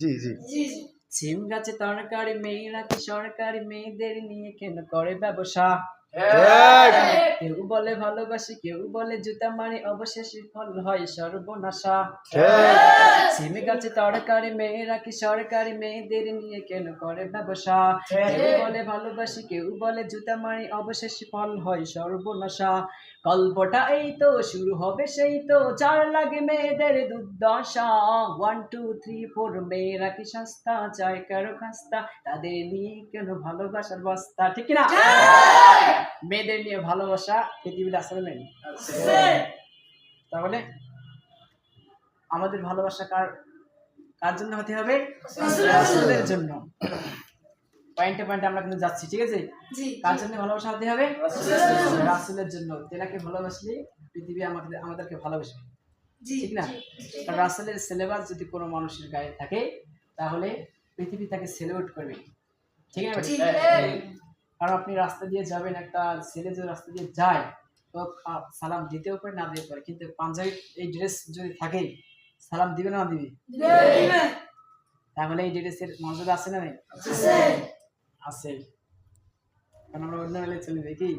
জি জি সিম গাছে তরকারি মেয়েরা কি সরকারি মেয়েদের নিয়ে কেন করে ব্যবসা কেউ বলে ভালোবাসি কেউ বলে জুতা মারি অবশেষে ফল হয় সর্বনাশা সিম গাছে তরকারি মেয়েরা কি সরকারি মেয়েদের নিয়ে কেন করে ব্যবসা কেউ বলে ভালোবাসি কেউ বলে জুতা মারি অবশেষে ফল হয় সর্বনাশা গল্পটা এই তো শুরু হবে সেই তো চার লাগে মেয়েদের দুর্দশা 1 2 3 4 মেয়েরা কি সস্তা চায় কারো খাস্তা তাদের নিয়ে কেন ভালোবাসার বস্তা ঠিক না মেয়েদের নিয়ে ভালোবাসা পৃথিবীতে আসলে নেই তাহলে আমাদের ভালোবাসা কার কার জন্য হতে হবে রাসূলের জন্য পয়েন্টে পয়েন্টে আমরা কিন্তু যাচ্ছি ঠিক আছে কার জন্য ভালোবাসা হতে হবে রাসূলের জন্য তেনাকে ভালোবাসলে পৃথিবী আমাদেরকে ভালোবাসবে ঠিক না কারণ রাসূলের সিলেবাস যদি কোনো মানুষের গায়ে থাকে তাহলে পৃথিবী তাকে সেলিব্রেট করবে ঠিক আছে কারণ আপনি রাস্তা দিয়ে যাবেন একটা ছেলে যদি রাস্তা দিয়ে যায় তো সালাম দিতেও পারে না দিতেও পারে কিন্তু পাঞ্জাবি এই ড্রেস যদি থাকে সালাম দিবে না দিবে তাহলে এই ড্রেসের মর্যাদা আছে না নেই আছে কারণ আমরা অন্য চলে যাই কি